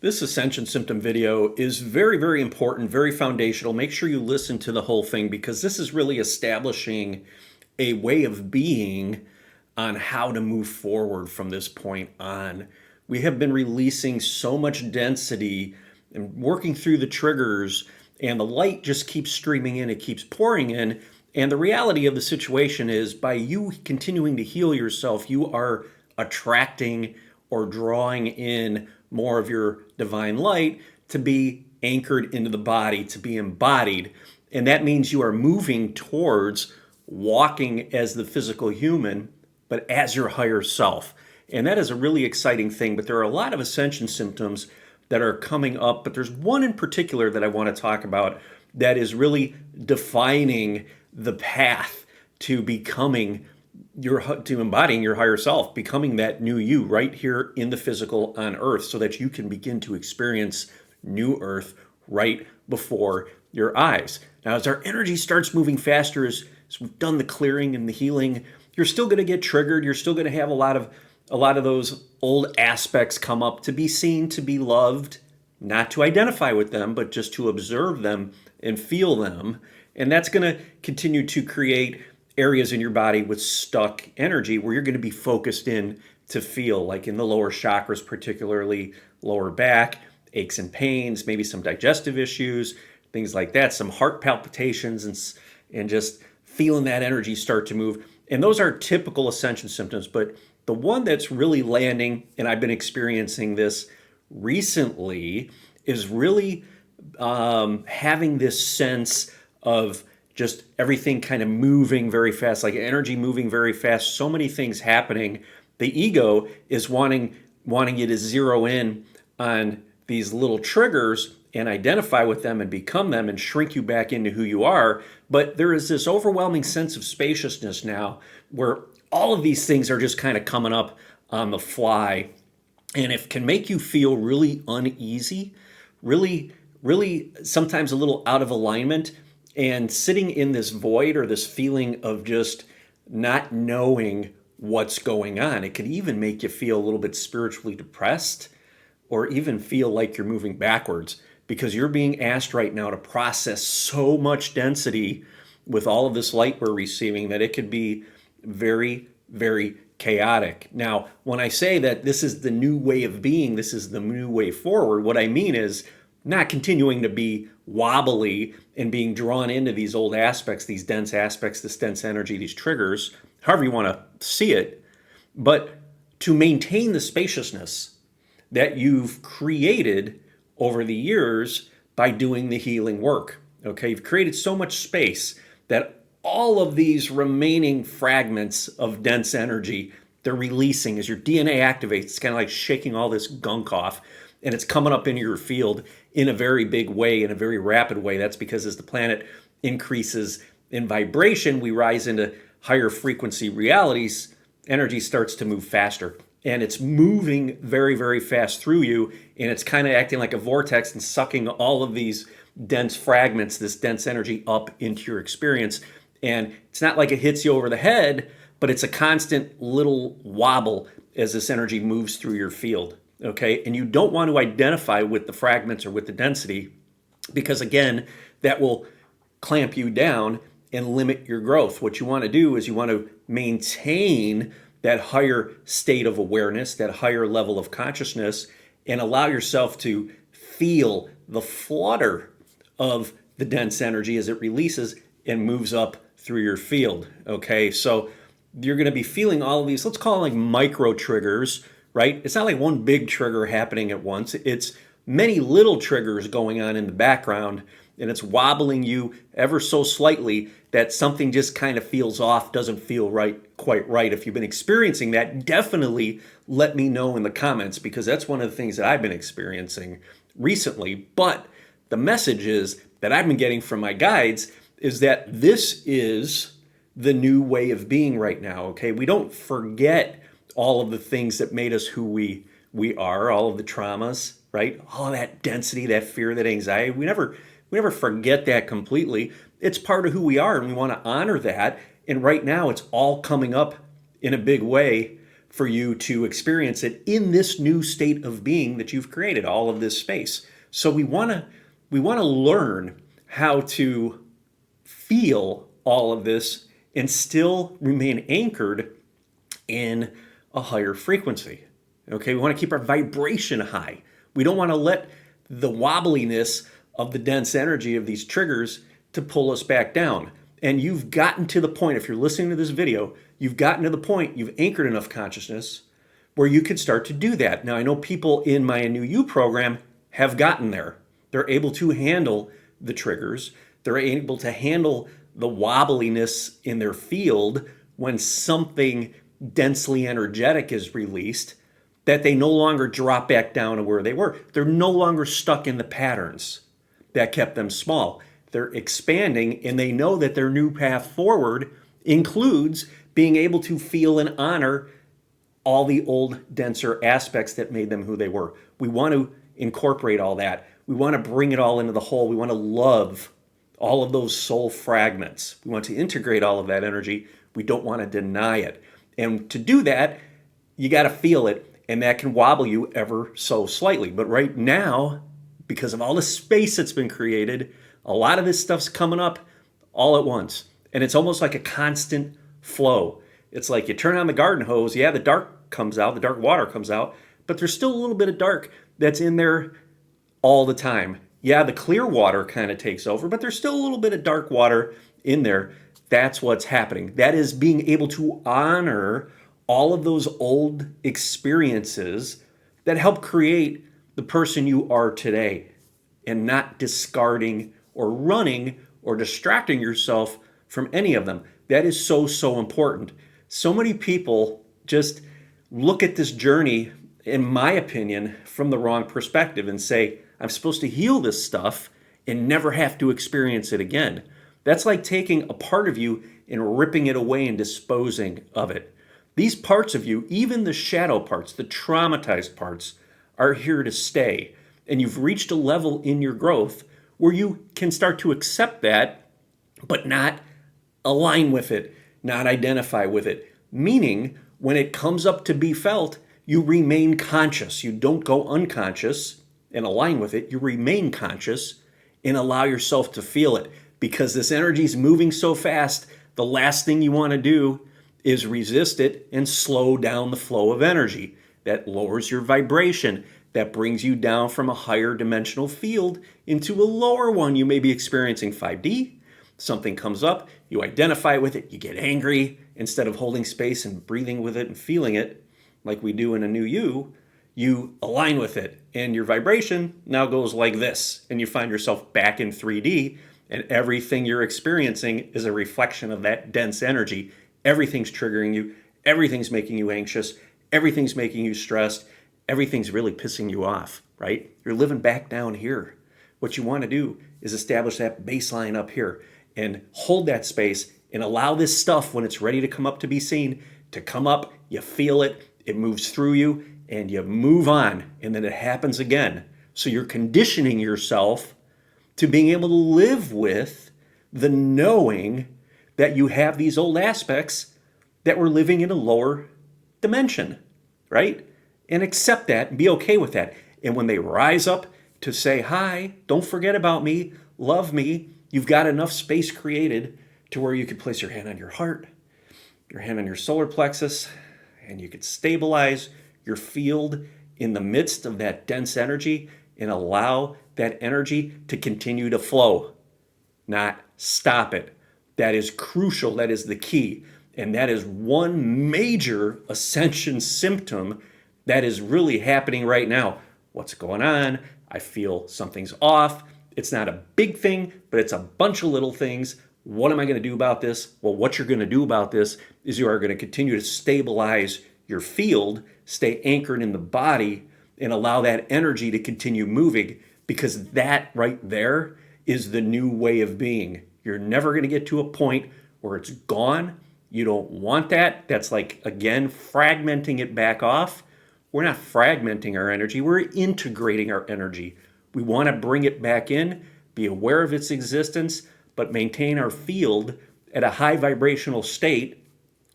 This Ascension symptom video is very, very important, very foundational. Make sure you listen to the whole thing because this is really establishing a way of being on how to move forward from this point on. We have been releasing so much density and working through the triggers, and the light just keeps streaming in, it keeps pouring in. And the reality of the situation is by you continuing to heal yourself, you are attracting or drawing in more of your divine light to be anchored into the body, to be embodied. And that means you are moving towards walking as the physical human, but as your higher self. And that is a really exciting thing. But there are a lot of ascension symptoms that are coming up. But there's one in particular that I want to talk about that is really defining the path to becoming to embodying your higher self, becoming that new you right here in the physical on earth, so that you can begin to experience new earth right before your eyes. Now, as our energy starts moving faster, as we've done the clearing and the healing, you're still going to get triggered. You're still going to have a lot of those old aspects come up, to be seen, to be loved, not to identify with them, but just to observe them and feel them. And that's going to continue to create areas in your body with stuck energy where you're going to be focused in to feel, like in the lower chakras, particularly lower back, aches and pains, maybe some digestive issues, things like that, some heart palpitations, and just feeling that energy start to move. And those are typical ascension symptoms. But the one that's really landing, and I've been experiencing this recently, is really having this sense of just everything kind of moving very fast, like energy moving very fast, so many things happening. The ego is wanting you to zero in on these little triggers and identify with them and become them and shrink you back into who you are. But there is this overwhelming sense of spaciousness now where all of these things are just kind of coming up on the fly. And it can make you feel really uneasy, really, really sometimes a little out of alignment, and sitting in this void or this feeling of just not knowing what's going on. It could even make you feel a little bit spiritually depressed, or even feel like you're moving backwards, because you're being asked right now to process so much density with all of this light we're receiving that it could be very, very chaotic. Now, when I say that this is the new way of being, this is the new way forward, what I mean is not continuing to be wobbly and being drawn into these old aspects, these dense aspects, this dense energy, these triggers, however you want to see it, but to maintain the spaciousness that you've created over the years by doing the healing work. Okay, you've created so much space that all of these remaining fragments of dense energy, they're releasing as your DNA activates. It's kind of like shaking all this gunk off, and it's coming up into your field in a very big way, in a very rapid way. That's because as the planet increases in vibration, we rise into higher frequency realities, energy starts to move faster. And it's moving very, very fast through you, and it's kind of acting like a vortex and sucking all of these dense fragments, this dense energy up into your experience. And it's not like it hits you over the head, but it's a constant little wobble as this energy moves through your field. Okay, and you don't want to identify with the fragments or with the density, because again, that will clamp you down and limit your growth. What you want to do is you want to maintain that higher state of awareness, that higher level of consciousness, and allow yourself to feel the flutter of the dense energy as it releases and moves up through your field. Okay, so you're going to be feeling all of these, let's call them like micro triggers, right? It's not like one big trigger happening at once. It's many little triggers going on in the background, and it's wobbling you ever so slightly that something just kind of feels off, doesn't feel quite right. If you've been experiencing that, definitely let me know in the comments, because that's one of the things that I've been experiencing recently. But the message is that I've been getting from my guides is that this is the new way of being right now, okay? We don't forget all of the things that made us who we are, all of the traumas, right? All of that density, that fear, that anxiety. We never forget that completely. It's part of who we are, and we want to honor that. And right now, it's all coming up in a big way for you to experience it in this new state of being that you've created, all of this space. So we want to learn how to feel all of this and still remain anchored in a higher frequency. Okay, we want to keep our vibration high. We don't want to let the wobbliness of the dense energy of these triggers to pull us back down. And you've gotten to the point, if you're listening to this video, you've gotten to the point, you've anchored enough consciousness where you could start to do that. Now, I know people in my New You program have gotten there. They're able to handle the triggers. They're able to handle the wobbliness in their field when something densely energetic is released, that they no longer drop back down to where they were. They're no longer stuck in the patterns that kept them small. They're expanding, and they know that their new path forward includes being able to feel and honor all the old, denser aspects that made them who they were. We want to incorporate all that. We want to bring it all into the whole. We want to love all of those soul fragments. We want to integrate all of that energy. We don't want to deny it. And to do that, you got to feel it, and that can wobble you ever so slightly. But right now, because of all the space that's been created, a lot of this stuff's coming up all at once. And it's almost like a constant flow. It's like you turn on the garden hose, yeah, the dark comes out, the dark water comes out, but there's still a little bit of dark that's in there all the time. Yeah, the clear water kind of takes over, but there's still a little bit of dark water in there. That's what's happening. That is being able to honor all of those old experiences that help create the person you are today, and not discarding or running or distracting yourself from any of them. That is so, so important. So many people just look at this journey, in my opinion, from the wrong perspective and say, I'm supposed to heal this stuff and never have to experience it again. That's like taking a part of you and ripping it away and disposing of it. These parts of you, even the shadow parts, the traumatized parts, are here to stay. And you've reached a level in your growth where you can start to accept that, but not align with it, not identify with it. Meaning, when it comes up to be felt, you remain conscious. You don't go unconscious and align with it. You remain conscious and allow yourself to feel it. Because this energy is moving so fast, the last thing you want to do is resist it and slow down the flow of energy. That lowers your vibration. That brings you down from a higher dimensional field into a lower one. You may be experiencing 5D. Something comes up, you identify with it, you get angry. Instead of holding space and breathing with it and feeling it like we do in a New You, you align with it. And your vibration now goes like this. And you find yourself back in 3D. And everything you're experiencing is a reflection of that dense energy. Everything's triggering you. Everything's making you anxious. Everything's making you stressed. Everything's really pissing you off, right? You're living back down here. What you want to do is establish that baseline up here and hold that space and allow this stuff, when it's ready to come up to be seen, to come up. You feel it. It moves through you and you move on. And then it happens again. So you're conditioning yourself to being able to live with the knowing that you have these old aspects that were living in a lower dimension, right? And accept that and be okay with that. And when they rise up to say, hi, don't forget about me, love me, you've got enough space created to where you could place your hand on your heart, your hand on your solar plexus, and you could stabilize your field in the midst of that dense energy and allow that energy to continue to flow, not stop it. That is crucial. That is the key. And that is one major ascension symptom that is really happening right now. What's going on? I feel something's off. It's not a big thing, but it's a bunch of little things. What am I going to do about this? Well, what you're going to do about this is you are going to continue to stabilize your field, stay anchored in the body, and allow that energy to continue moving, because that right there is the new way of being. You're never going to get to a point where it's gone. You don't want that. That's like, again, fragmenting it back off. We're not fragmenting our energy. We're integrating our energy. We want to bring it back in, be aware of its existence, but maintain our field at a high vibrational state.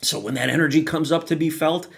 So when that energy comes up to be felt,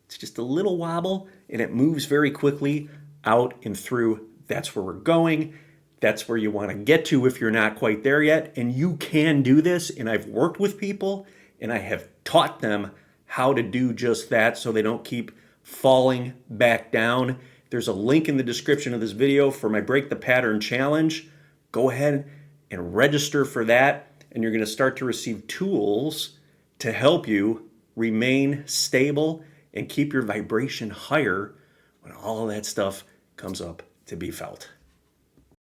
It's just a little wobble, and it moves very quickly out and through. That's where we're going. That's where you want to get to if you're not quite there yet. And you can do this. And I've worked with people and I have taught them how to do just that so they don't keep falling back down. There's a link in the description of this video for my Break the Pattern Challenge. Go ahead and register for that. And you're going to start to receive tools to help you remain stable and keep your vibration higher when all of that stuff comes up to be felt.